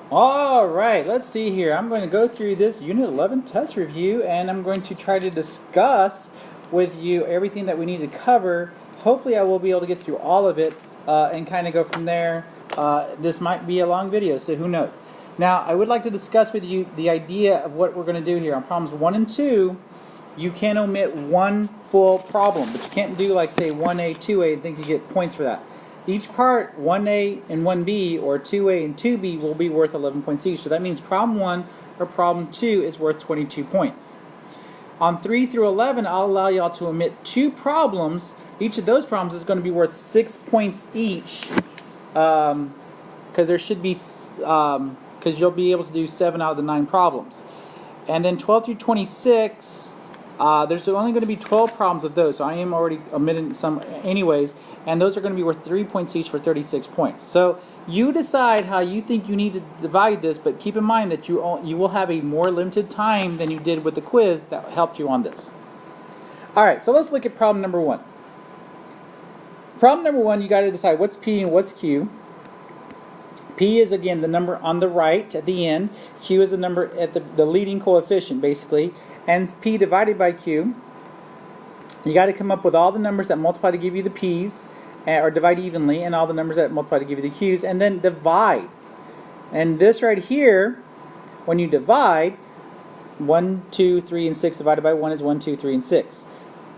All right, let's see here. I'm going to go through this Unit 11 test review, and I'm going to try to discuss with you everything that we need to cover. Hopefully I will be able to get through all of it and kind of go from there. This might be a long video, so who knows. Now, I would like to discuss with you the idea of what we're going to do here. On problems 1 and 2, you can omit one full problem, but you can't do like, say, 1A, 2A, and think you get points for that. Each part, 1A and 1B, or 2A and 2B, will be worth 11 points each. So that means problem 1 or problem 2 is worth 22 points. On 3 through 11, I'll allow y'all to omit 2 problems. Each of those problems is going to be worth 6 points each, because there should be, because you'll be able to do 7 out of the 9 problems. And then 12 through 26, there's only going to be 12 problems of those, so I am already omitting some anyways, and those are going to be worth 3 points each for 36 points. So you decide how you think you need to divide this, but keep in mind that you will have a more limited time than you did with the quiz that helped you on this. Alright, so let's look at problem number 1. Problem number 1, you got to decide what's P and what's Q. P is, again, the number on the right at the end. Q is the number at the leading coefficient, basically. And P divided by Q. You got to come up with all the numbers that multiply to give you the P's, or divide evenly, and all the numbers that multiply to give you the Q's, and then divide. And this right here, when you divide, 1, 2, 3, and 6 divided by 1 is 1, 2, 3, and 6.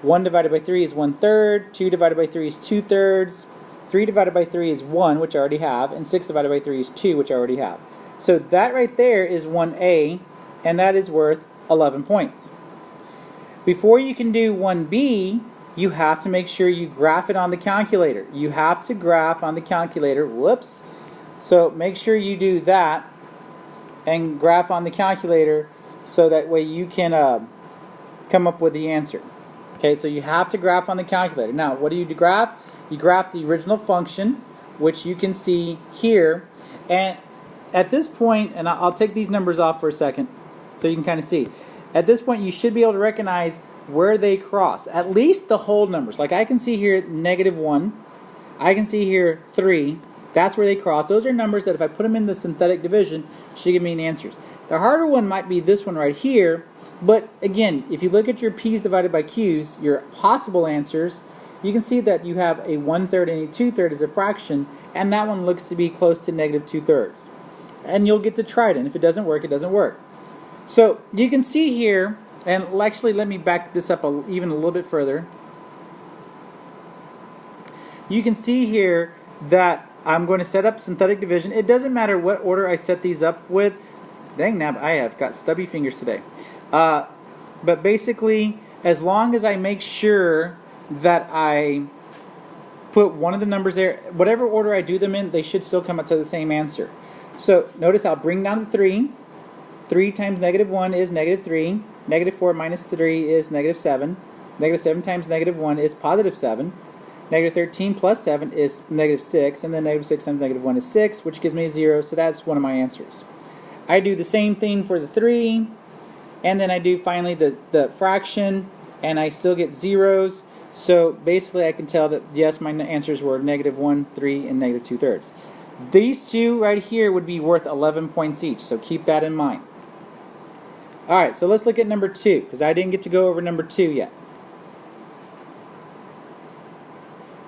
1 divided by 3 is 1/3. 2 divided by 3 is 2/3. 3 divided by 3 is 1, which I already have, and 6 divided by 3 is 2, which I already have. So that right there is 1A, and that is worth 11 points. Before you can do 1B, you have to make sure you graph it on the calculator. You have to graph on the calculator. Whoops. So make sure you do that and graph on the calculator so that way you can come up with the answer. Okay, so you have to graph on the calculator. Now, what do you graph? You graph the original function, which you can see here. And at this point, and I'll take these numbers off for a second so you can kind of see. At this point, you should be able to recognize where they cross, at least the whole numbers. Like I can see here -1, I can see here 3. That's where they cross. Those are numbers that if I put them in the synthetic division, should give me an answers. The harder one might be this one right here, but again, if you look at your P's divided by Q's, your possible answers, you can see that you have a 1/3 and a 2/3 as a fraction, and that one looks to be close to -2/3. And you'll get to try it, and if it doesn't work, it doesn't work. So you can see here, and actually let me back this up even a little bit further. You can see here that I'm going to set up synthetic division. It doesn't matter what order I set these up with. Dang nab, I have got stubby fingers today. But basically, as long as I make sure that I put one of the numbers there, whatever order I do them in, they should still come up to the same answer. So notice I'll bring down the 3. 3 times -1 is -3. -4 minus 3 is -7. -7 times -1 is +7. -13 plus 7 is -6. And then -6 times -1 is 6, which gives me a 0. So that's one of my answers. I do the same thing for the 3. And then I do finally the fraction. And I still get zeros. So basically I can tell that yes, my answers were -1, 3, and -2/3. These two right here would be worth 11 points each. So keep that in mind. Alright, so let's look at number 2, because I didn't get to go over number 2 yet.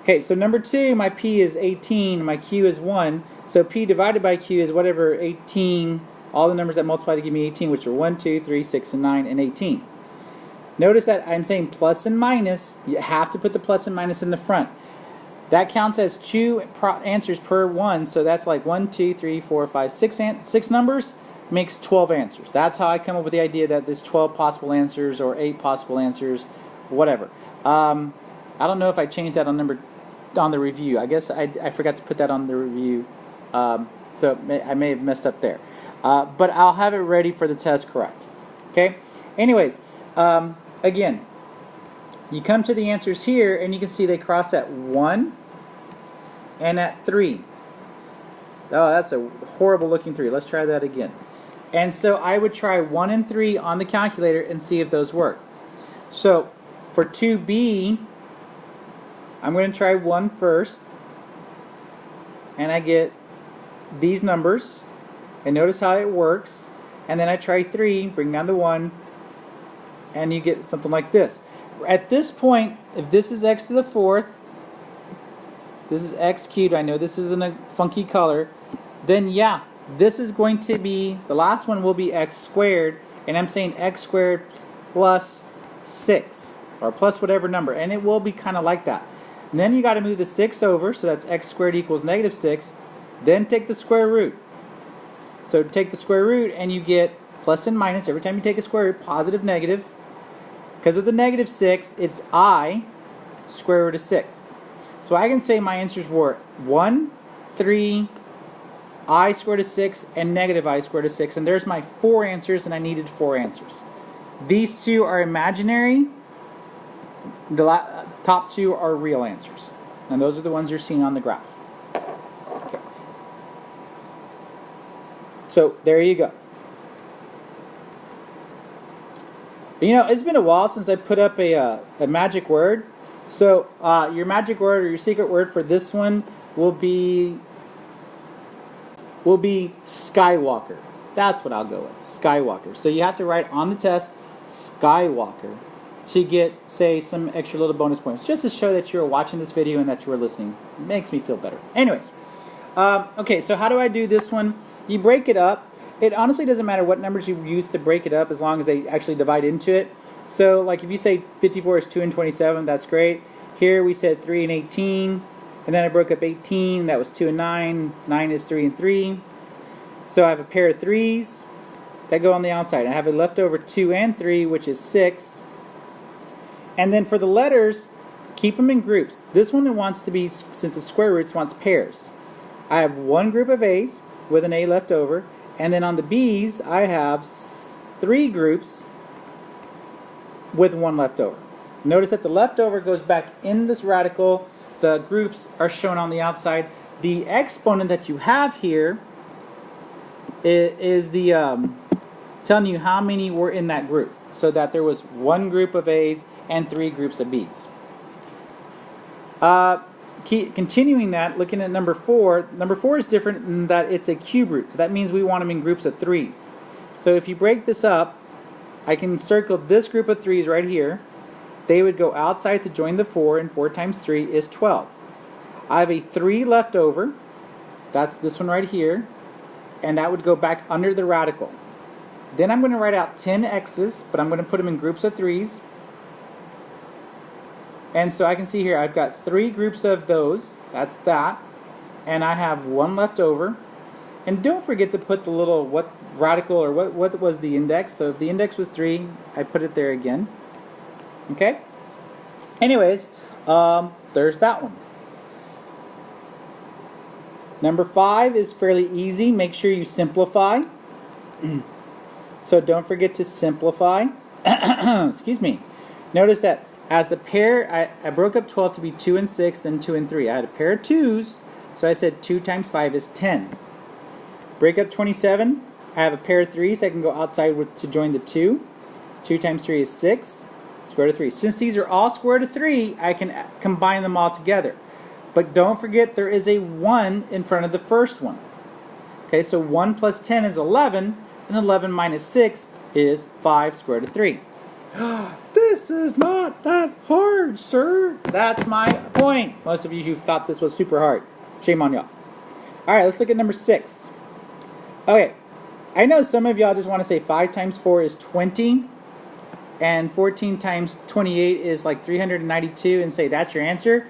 Okay, so number 2, my P is 18, my Q is 1. So P divided by Q is whatever 18, all the numbers that multiply to give me 18, which are 1, 2, 3, 6, and 9, and 18. Notice that I'm saying plus and minus. You have to put the plus and minus in the front. That counts as 2 answers per one, so that's like 1, 2, 3, 4, 5, 6 numbers. Makes 12 answers. That's how I come up with the idea that there's 12 possible answers or 8 possible answers, whatever. I don't know if I changed that on the review. I guess I forgot to put that on the review, so I may have messed up there. But I'll have it ready for the test correct. Okay. Anyways, again, you come to the answers here, and you can see they cross at 1 and at 3. Oh, that's a horrible looking 3. Let's try that again. And so I would try 1 and 3 on the calculator and see if those work. So for 2B, I'm going to try 1 first. And I get these numbers. And notice how it works. And then I try 3, bring down the 1, and you get something like this. At this point, if this is x to the 4th, this is x cubed, I know this is in a funky color, then yeah, this is going to be, the last one will be x squared, and I'm saying x squared plus 6, or plus whatever number, and it will be kind of like that. And then you got to move the 6 over, so that's x squared equals negative 6, then take the square root. So take the square root and you get plus and minus. Every time you take a square root, positive, negative. Because of the negative 6, it's I square root of 6. So I can say my answers were 1, 3, I squared of 6, and negative I squared of 6. And there's my 4 answers, and I needed 4 answers. These 2 are imaginary. The top 2 are real answers. And those are the ones you're seeing on the graph. Okay. So there you go. You know, it's been a while since I put up a magic word. So your magic word or your secret word for this one will be Skywalker. That's what I'll go with, Skywalker. So you have to write on the test Skywalker to get, say, some extra little bonus points, just to show that you're watching this video and that you were listening. It makes me feel better. Anyways, okay, so how do I do this one? You break it up. It honestly doesn't matter what numbers you use to break it up as long as they actually divide into it. So like if you say 54 is 2 and 27, that's great. Here we said 3 and 18, and then I broke up 18, that was 2 and 9, 9 is 3 and 3. So I have a pair of 3s that go on the outside. I have a leftover 2 and 3, which is 6. And then for the letters, keep them in groups. This one wants to be, since it's square roots, wants pairs. I have one group of A's with an A left over, and then on the B's, I have 3 groups with 1 left over. Notice that the leftover goes back in this radical. The groups are shown on the outside. The exponent that you have here is the telling you how many were in that group, so that there was 1 group of A's and 3 groups of B's. Continuing that, looking at number 4, number 4 is different in that it's a cube root, so that means we want them in groups of 3s. So if you break this up, I can circle this group of 3s right here. They would go outside to join the 4, and 4 times 3 is 12. I have a 3 left over, that's this one right here, and that would go back under the radical. Then I'm going to write out 10 x's, but I'm going to put them in groups of 3s. And so I can see here I've got 3 groups of those, that's that, and I have 1 left over. And don't forget to put the little what radical or what was the index. So if the index was 3, I put it there again. Okay? Anyways, there's that one. Number 5 is fairly easy. Make sure you simplify. So don't forget to simplify. Excuse me. Notice that as the pair, I broke up 12 to be 2 and 6 and 2 and 3. I had a pair of 2's, so I said 2 times 5 is 10. Break up 27. I have a pair of 3's. I can go outside to join the 2. 2 times 3 is 6. Square root of 3. Since these are all square root of 3, I can combine them all together. But don't forget there is a 1 in front of the first one. Okay, so 1 plus 10 is 11, and 11 minus 6 is 5 square root of 3. This is not that hard, sir. That's my point. Most of you who thought this was super hard, shame on y'all. Alright, let's look at number 6. Okay, I know some of y'all just want to say 5 times 4 is 20, and 14 times 28 is like 392, and say that's your answer.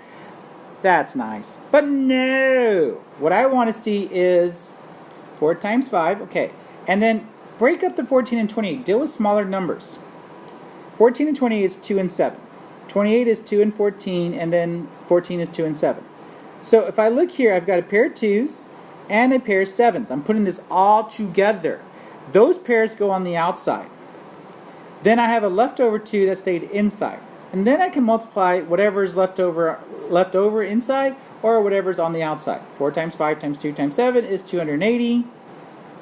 That's nice. But no! What I want to see is 4 times 5, okay. And then break up the 14 and 28. Deal with smaller numbers. 14 and 28 is 2 and 7. 28 is 2 and 14, and then 14 is 2 and 7. So if I look here, I've got a pair of 2's and a pair of 7's. I'm putting this all together. Those pairs go on the outside. Then I have a leftover 2 that stayed inside. And then I can multiply whatever is left over inside, or whatever is on the outside. 4 times 5 times 2 times 7 is 280.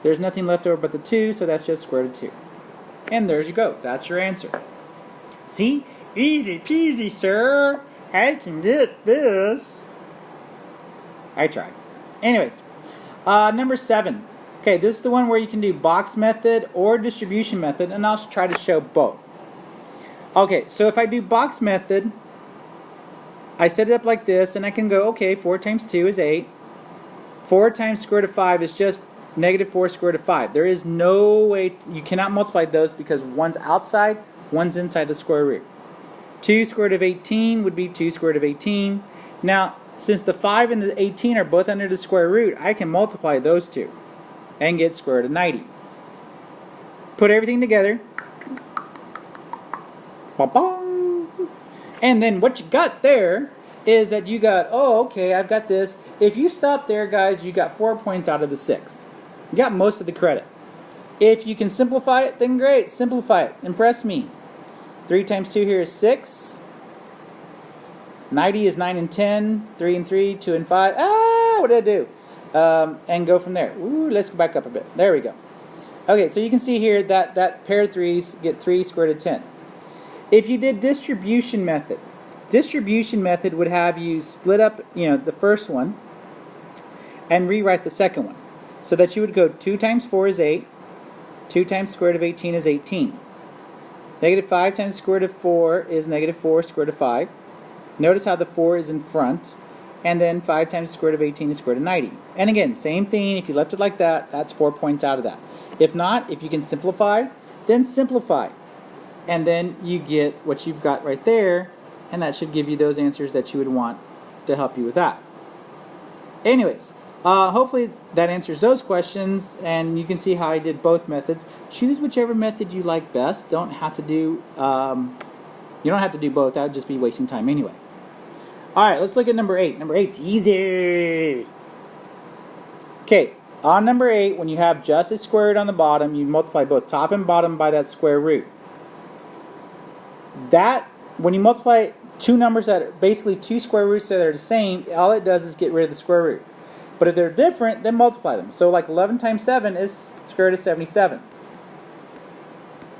There's nothing left over but the 2, so that's just square root of 2. And there you go. That's your answer. See? Easy peasy, sir. I can get this. I tried. Anyways, number 7. Okay, this is the one where you can do box method or distribution method, and I'll try to show both. Okay, so if I do box method, I set it up like this, and I can go, okay, 4 times 2 is 8. 4 times square root of 5 is just -4 square root of 5. There is no way, you cannot multiply those because one's outside, one's inside the square root. 2 square root of 18 would be 2 square root of 18. Now, since the 5 and the 18 are both under the square root, I can multiply those two and get square root of 90. Put everything together. Ba-bong. And then what you got there is that you got, oh, okay, I've got this. If you stop there, guys, you got 4 points out of the 6. You got most of the credit. If you can simplify it, then great. Simplify it. Impress me. 3 times 2 here is 6. 90 is 9 and 10. 3 and 3, 2 and 5. Ah, what did I do? And go from there. Ooh, let's go back up a bit. There we go. Okay, so you can see here that pair of 3's get 3 square root of 10. If you did distribution method would have you split up, the first one and rewrite the second one. So that you would go 2 times 4 is 8. 2 times square root of 18 is 18. -5 times square root of 4 is -4 square root of 5. Notice how the 4 is in front. And then 5 times the square root of 18 is square root of 90. And again, same thing. If you left it like that, that's 4 points out of that. If not, if you can simplify, then simplify. And then you get what you've got right there, and that should give you those answers that you would want to help you with that. Anyways, hopefully that answers those questions, and you can see how I did both methods. Choose whichever method you like best. Don't have to do, you don't have to do both. That would just be wasting time anyway. Alright, let's look at number 8. Number 8's easy. Okay, on number 8, when you have just a square root on the bottom, you multiply both top and bottom by that square root. That, when you multiply two numbers that are basically two square roots that are the same, all it does is get rid of the square root. But if they're different, then multiply them. So like 11 times 7 is square root of 77.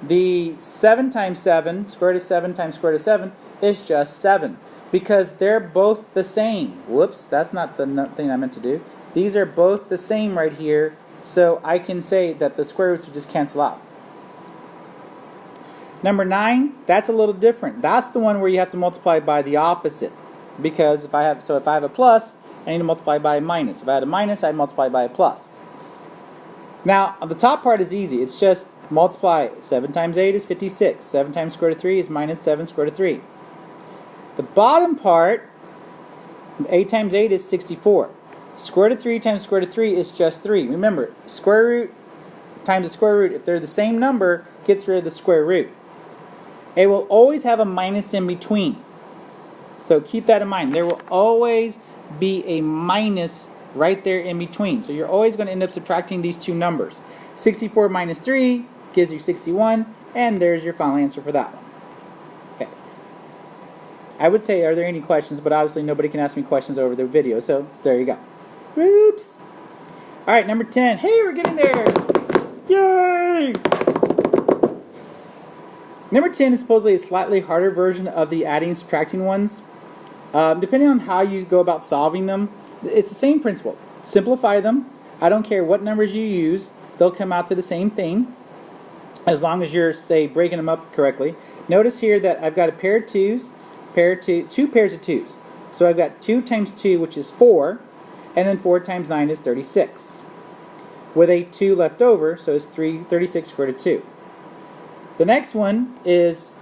The 7 times 7, square root of 7 times square root of 7, is just 7. Because they're both the same. Whoops, that's not the thing I meant to do. These are both the same right here, so I can say that the square roots will just cancel out. Number 9, that's a little different. That's the one where you have to multiply by the opposite. Because if I have a plus, I need to multiply by a minus. If I had a minus, I'd multiply by a plus. Now, the top part is easy. It's just multiply. 7 times 8 is 56. 7 times square root of 3 is minus 7 square root of 3. The bottom part, 8 times 8 is 64. Square root of 3 times square root of 3 is just 3. Remember, square root times the square root, if they're the same number, gets rid of the square root. It will always have a minus in between. So keep that in mind. There will always be a minus right there in between. So you're always going to end up subtracting these two numbers. 64 minus 3 gives you 61, and there's your final answer for that one. Okay. I would say, are there any questions? But obviously nobody can ask me questions over the video, so there you go. Oops. Alright, number 10. Hey, we're getting there! Yay! Number 10 is supposedly a slightly harder version of the adding and subtracting ones. Depending on how you go about solving them, it's the same principle. Simplify them. I don't care what numbers you use, they'll come out to the same thing as long as you're, say, breaking them up correctly. Notice here that I've got a pair of 2's, two pairs of 2's. So I've got 2 times 2, which is 4, and then 4 times 9 is 36. With a 2 left over, so it's 36 square root of 2. The next one is,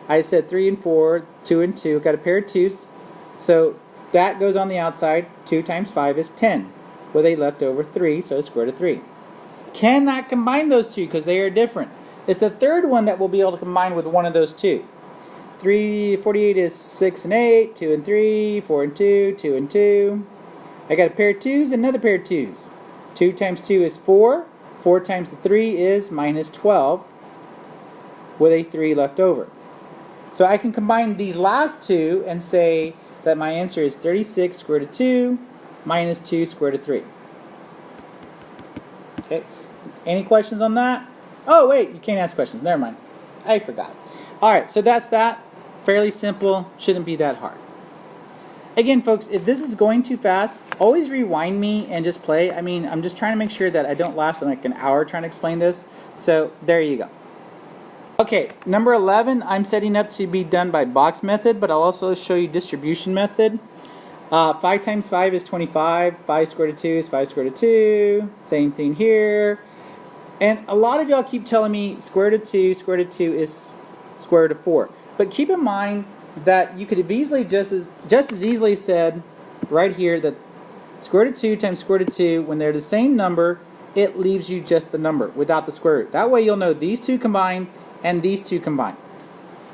I said 3 and 4, 2 and 2. I've got a pair of 2's. So that goes on the outside. 2 times 5 is 10. With a leftover 3, so it's square root of 3. Cannot combine those two because they are different. It's the third one that we'll be able to combine with one of those two. 48 is 6 and 8, 2 and 3, 4 and 2, 2 and 2. I got a pair of 2's and another pair of 2's. 2 times 2 is 4. 4 times 3 is minus 12 with a 3 left over. So I can combine these last two and say that my answer is 36 square root of 2 minus 2 square root of 3. Okay. Any questions on that? Oh, wait, you can't ask questions. Never mind. I forgot. Alright, so that's that. Fairly simple. Shouldn't be that hard. Again, folks, if this is going too fast, always rewind me and just play. I mean, I'm just trying to make sure that I don't last like an hour trying to explain this. So there you go. Okay, number 11, I'm setting up to be done by box method, but I'll also show you distribution method. 5 times 5 is 25. 5 squared root of 2 is 5 squared root of 2. Same thing here. And a lot of y'all keep telling me square root of 2 is square root of 4. But keep in mind that you could have easily just as easily said right here that square root of 2 times square root of 2, when they're the same number, it leaves you just the number without the square root. That way you'll know these two combine and these two combine.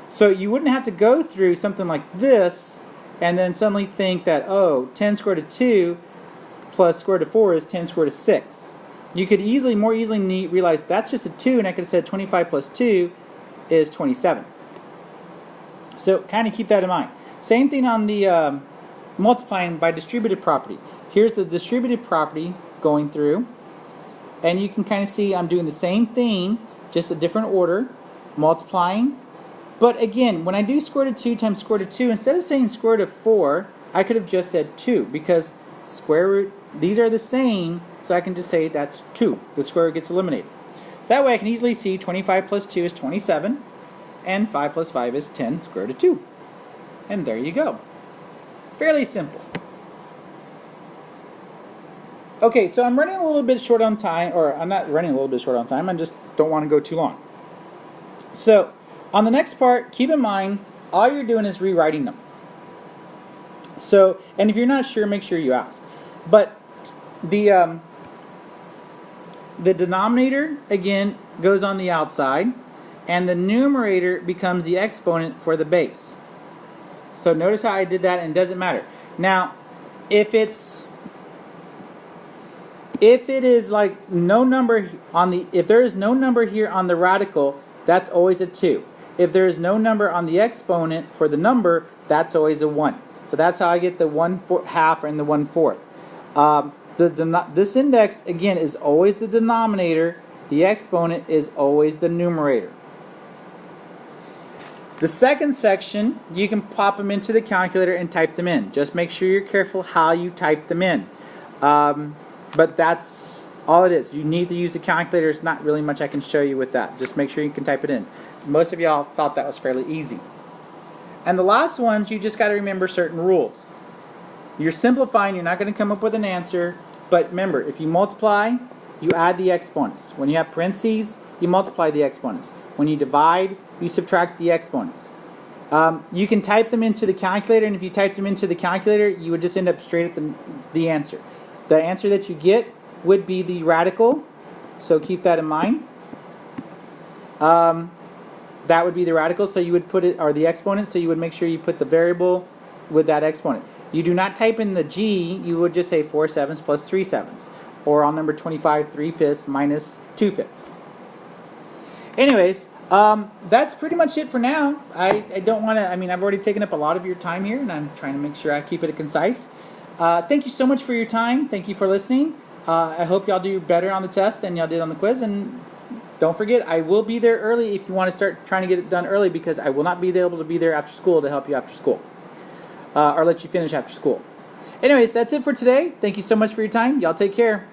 So you wouldn't have to go through something like this and then suddenly think that, oh, 10 square root of 2 plus square root of 4 is 10 square root of 6. You could more easily realize that's just a 2, and I could have said 25 plus 2 is 27. So kind of keep that in mind. Same thing on the multiplying by distributive property. Here's the distributive property going through, and you can kind of see I'm doing the same thing, just a different order, multiplying. But again, when I do square root of 2 times square root of 2, instead of saying square root of 4, I could have just said 2, because square root, these are the same, so I can just say that's 2. The square root gets eliminated. That way I can easily see 25 plus 2 is 27, and 5 plus 5 is 10 square root of 2. And there you go. Fairly simple. Okay, so I'm running a little bit short on time, or I'm not running a little bit short on time, I just don't want to go too long. So, on the next part, keep in mind, all you're doing is rewriting them. So, and if you're not sure, make sure you ask. But the denominator, again, goes on the outside, and the numerator becomes the exponent for the base. So notice how I did that, and it doesn't matter. Now, if it is like no number on the, if there is no number here on the radical, that's always a 2. If there is no number on the exponent for the number, that's always a 1. So that's how I get the 1/2 and the 1/4. This index, again, is always the denominator. The exponent is always the numerator. The second section, you can pop them into the calculator and type them in. Just make sure you're careful how you type them in. But that's all it is. You need to use the calculator. There's not really much I can show you with that. Just make sure you can type it in. Most of y'all thought that was fairly easy. And the last ones, you just got to remember certain rules. You're simplifying. You're not going to come up with an answer. But remember, if you multiply, you add the exponents. When you have parentheses, you multiply the exponents. When you divide, you subtract the exponents. You can type them into the calculator, and if you type them into the calculator, you would just end up straight at the answer. The answer that you get would be the radical, so keep that in mind. That would be the radical, so you would put it, or the exponent, so you would make sure you put the variable with that exponent. You do not type in the g, you would just say 4/7 plus 3/7. Or on number 25, 3/5 minus 2/5. Anyways, that's pretty much it for now. I don't want to, I've already taken up a lot of your time here, and I'm trying to make sure I keep it concise. Thank you so much for your time. Thank you for listening. I hope y'all do better on the test than y'all did on the quiz. And don't forget, I will be there early if you want to start trying to get it done early, because I will not be able to be there after school to help you after school. Or let you finish after school. Anyways, that's it for today. Thank you so much for your time. Y'all take care.